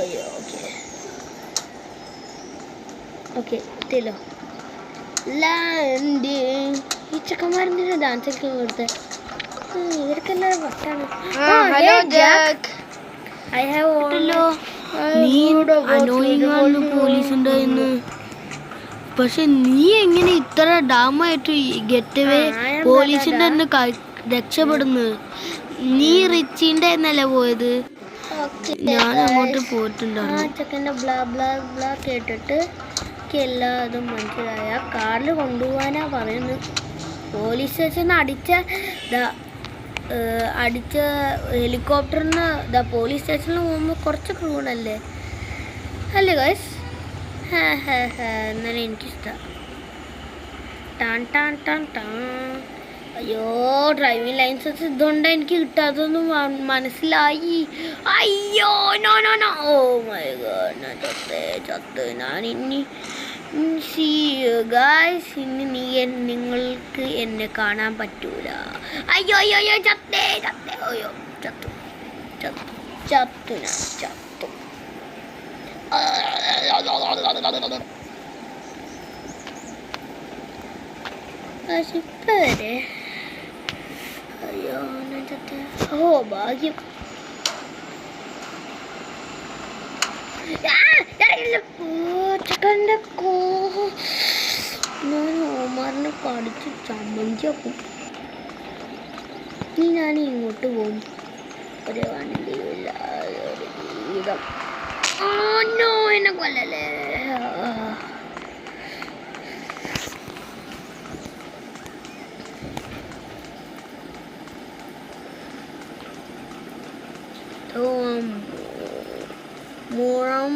അയ്യോ okay okay എത്തിയല്ലോ. ഈ ചെക്കന്മാരെന്തിനാ ഡാൻസ് ഒക്കെ കൊടുത്തത്? ഇവർക്കെല്ലാം വട്ടാണ്. പോലീസുണ്ടായിരുന്നു. പക്ഷെ നീ എങ്ങനെ ഇത്ര ഡാമായിട്ട് ഗെറ്റവേ പോലീസിന്റെ തന്നെ രക്ഷപ്പെടുന്നു? നീ റിച്ചിന്റെ എന്നല്ലേ പോയത്? ഞാൻ അങ്ങോട്ട് പോയിട്ടുണ്ടായിരുന്നു. ചെക്കൻ്റെ ബ്ലാ ബ്ലാ ബ്ലാ കേട്ടിട്ട് എല്ലാതും മനസ്സിലായ കാറിൽ കൊണ്ടുപോകാനാ പറയുന്നത്. പോലീസ് സ്റ്റേഷനിൽ അടിച്ച ഹെലികോപ്റ്ററിന് പോലീസ് സ്റ്റേഷനിൽ പോകുമ്പോൾ കുറച്ച് ക്രൂണല്ലേ അല്ലേ ഗൈസ്? എന്നാലും എനിക്കിഷ്ടമാണ്. ടാൻ ടാൻ ടാൻ ടാൻ. അയ്യോ ഡ്രൈവിംഗ് ലൈസൻസ് ഇതുകൊണ്ടാണ് എനിക്ക് കിട്ടാത്തതെന്ന് മനസ്സിലായി. അയ്യോ no no no. Oh my god ഞാൻ ചത്ത്. ഞാൻ ഇനി ഗായ്സ് ഇനി നിങ്ങൾക്ക് എന്നെ കാണാൻ പറ്റൂല. അയ്യോ അയ്യോ അയ്യോ ചത്തേ. അയ്യോ ചത്തു ഞാൻ ചത്തു. ഇപ്പവരെ അയ്യോ ഞാൻ ചത്ത. ഓ ഭാഗ്യം. ചെക്കൻ്റെ ഞാൻ ഓമാറിനെ കടിച്ച് ചമ്മഞ്ചാക്കും. ഇനി ഞാൻ ഇങ്ങോട്ട് പോകും. ഒരു വണ്ടിയില്ല ഒരു ജീവിതം. എന്നെ കൊല്ലല്ലേ. മുറം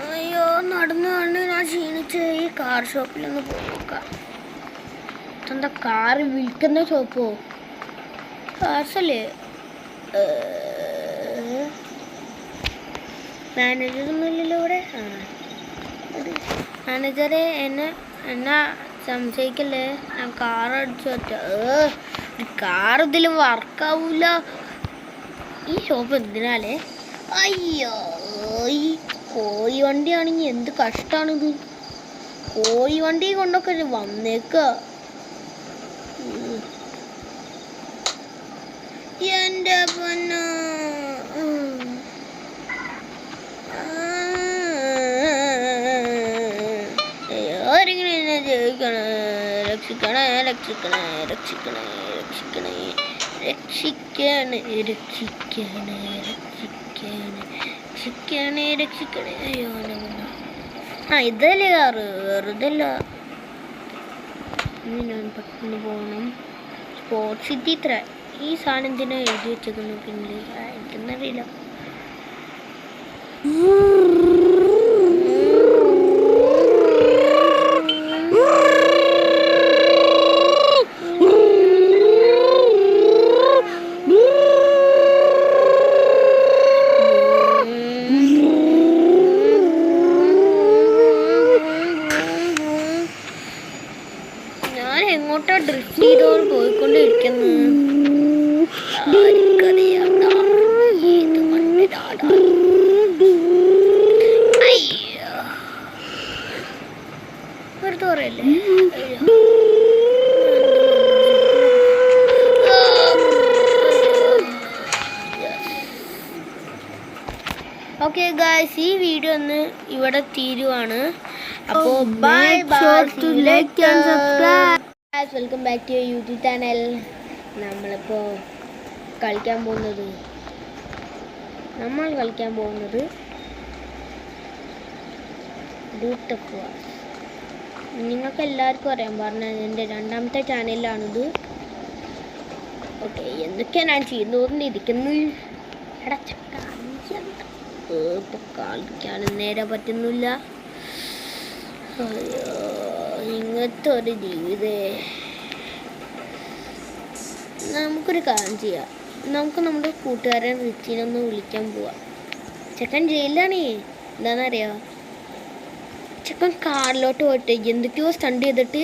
അയ്യോ നടന്നു കൊണ്ട് ഞാൻ ക്ഷീണിച്ച് ഈ കാർ ഷോപ്പിലൊന്ന് പോയി നോക്കാം. എന്താ കാറ് വിൽക്കുന്ന ഷോപ്പോ? കാർസല്ലേ? മാനേജറൊന്നുമില്ലല്ലോ ഇവിടെ. മാനേജറെ എന്നാ സംശയിക്കല്ലേ? ഞാൻ കാർ അടിച്ചു വെച്ച കാർ ഇതിൽ വർക്കാവൂല. ഈ ഷോപ്പ് എന്തിനാലേ? അയ്യോ ഈ കോഴി വണ്ടിയാണെങ്കിൽ എന്ത് കഷ്ടാണിത്. കോഴി വണ്ടി കൊണ്ടൊക്കെ വന്നേക്ക. എൻ്റെ പൊന്ന ആരെങ്കിലും എന്നെ ജയിക്കണേ. രക്ഷിക്കണേ രക്ഷിക്കണേ രക്ഷിക്കണേ രക്ഷിക്കണേ രക്ഷിക്കണേ രക്ഷിക്കണേ രക്ഷിക്കണേ രക്ഷിക്കണേ. അയ്യോ ഇതല്ലേ കാറ്, വെറുതല്ല. ഇനി ഞാൻ പെട്ടെന്ന് പോകണം. സ്പോർട്സ് സിറ്റി ഇത്ര ഈ സാധനം എന്തിനാ എഴുതി വെച്ചേക്കുന്നു പിന്നിൽ എനിക്കെന്നറിയില്ല. എങ്ങോട്ടാ ഡ്രിഫ്റ്റ് ചെയ്തോണ്ട് പോയിക്കൊണ്ടിരിക്കുന്നു? വെറുതെ പറയല്ലേ. ഓക്കെ ഗായ്സ്, ഈ വീഡിയോ ഒന്ന് ഇവിടെ തീരുവാണ്. അപ്പോൾ bye bye, welcome back to YouTube channel. നമ്മൾ കളിക്കാൻ പോകുന്നത് നിങ്ങൾക്ക് എല്ലാവർക്കും അറിയാൻ പറഞ്ഞത് എൻ്റെ രണ്ടാമത്തെ ചാനലിലാണിത്. ഓക്കെ, എന്തൊക്കെയാണ് ഞാൻ ചെയ്തുകൊണ്ടിരിക്കുന്നത്? ഇപ്പോൾ കളിക്കാനും നേരെ പറ്റുന്നില്ല. ഇങ്ങനത്തെ ഒരു ജീവിതേ. നമുക്കൊരു കാര്യം ചെയ്യാം. നമുക്ക് നമ്മുടെ കൂട്ടുകാരൻ റിച്ചിനൊന്ന് വിളിക്കാൻ പോവാം. ചെക്കൻ ജയിലിലാണേ. എന്താണെന്നറിയാമോ? ചെക്കൻ കാറിലോട്ട് പോയിട്ട് എന്തൊക്കെയോ സ്റ്റണ്ട് ചെയ്തിട്ട്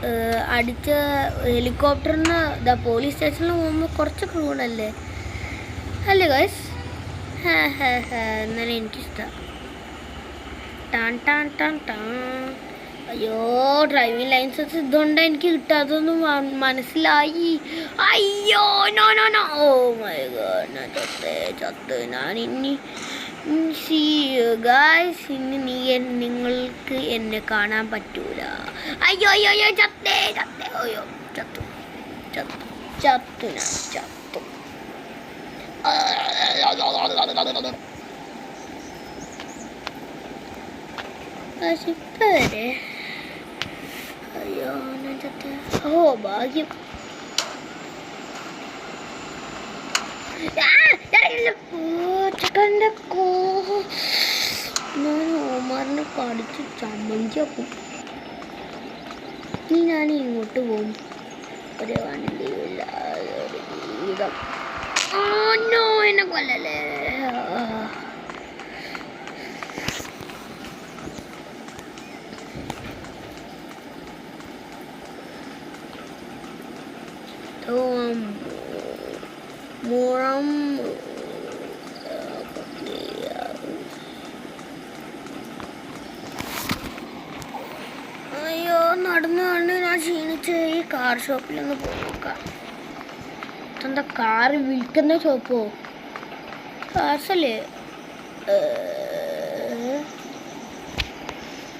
അടിച്ച ഹെലികോപ്റ്ററിന് ഇതാ പോലീസ് സ്റ്റേഷനിൽ പോകുമ്പോൾ കുറച്ച് ക്രൂഡല്ലേ അല്ലേ ഗൈസ്? എന്നാലും എനിക്കിഷ്ടമാണ്. ടാൻ ടാൻ ടാൻ ടാൻ. അയ്യോ, ഡ്രൈവിംഗ് ലൈസൻസ് ഇതുകൊണ്ട് എനിക്ക് കിട്ടാത്തതൊന്നും മനസ്സിലായി. അയ്യോ, no no no. Oh my god, ഞാൻ ചത്ത്. ഞാൻ ഇനി ഗായ്സ്, ഇനി നിങ്ങൾക്ക് എന്നെ കാണാൻ പറ്റൂല. അയ്യോ അയ്യോ അയ്യോ, ചത്തേ. അയ്യോ, ചത്തു. ഇപ്പവരെ അയ്യോ, ഞാൻ ചത്ത. ഓ ഭാഗ്യം. ചിക്കൻ്റെ ഞാൻ ഓമാറിനെ കടിച്ച് ചമ്മഞ്ചാക്കും. ഇനി ഞാൻ ഇങ്ങോട്ട് പോകും. ഒരു വണ്ടിയില്ല, ഒരു ജീവിതം. നോ, എന്നെ കൊല്ലല്ലേ. മുറം അയ്യോ, നടന്നു ഞാൻ ക്ഷീണിച്ച് ഈ കാർ ഷോപ്പിലൊന്ന് പോയി നോക്കാം. എന്താ കാറ് വിൽക്കുന്ന ഷോപ്പോ? കാർസല്ലേ?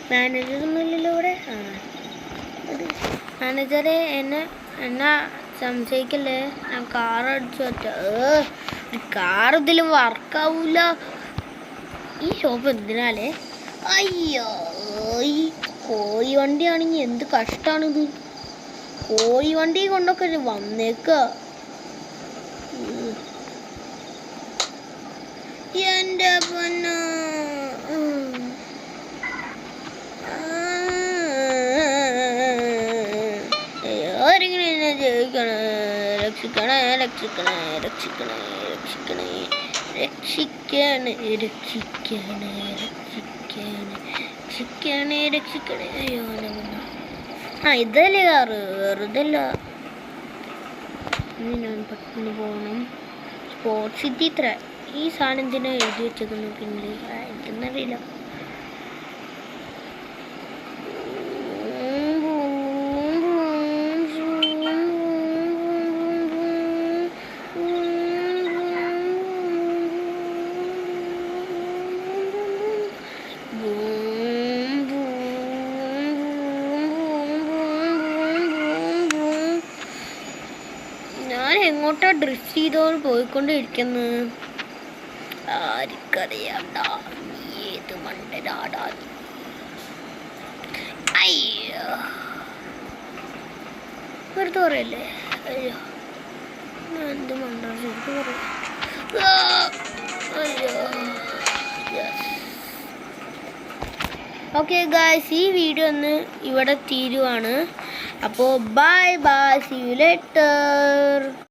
മാനേജറൊന്നുമില്ലല്ലോ ഇവിടെ. മാനേജറെ എന്നാ സംശയിക്കല്ലേ, ഞാൻ കാർ അടിച്ചു വെച്ച. കാർ ഇതിൽ വർക്കാവൂല. ഈ ഷോപ്പ് എന്തിനാലേ? അയ്യോ, ഈ കോഴി വണ്ടിയാണെങ്കിൽ എന്ത് കഷ്ടാണിത്. കോഴി വണ്ടി കൊണ്ടൊക്കെ വന്നേക്ക. എൻ്റെ പൊന്ന ആരെങ്കിലും എന്നെ ജയിക്കണേ. രക്ഷിക്കണേ. അയ്യോ, ഇതല്ലേ കാറ്, വെറുതല്ല. ഇനി ഞാൻ പെട്ടെന്ന് പോകണം. സ്പോർട്സ് സിറ്റി ഇത്ര ഈ സാധനം എന്തിനാ എഴുതി വെച്ചേക്കുന്നു പിന്നിൽ? എനിക്കെന്നറിയില്ല. ഞാൻ എങ്ങോട്ടാ ഡ്രിഫ്റ്റ് ചെയ്തോണ്ട് പോയിക്കൊണ്ടിരിക്കുന്നു? ആർക്കറിയാണ്ടാ, ഏത് മണ്ടനാടാ. അയ്യോ, വെറുതെ പറയല്ലേ. അയ്യോ, എന്ത് മണ്ടാ ശരിക്കും പറയാം. അയ്യോ. ഓക്കെ ഗായ്സ്, ഈ വീഡിയോ ഒന്ന് ഇവിടെ തീരുവാണ്. അപ്പോൾ ബൈ, സീ യു ലേറ്റർ.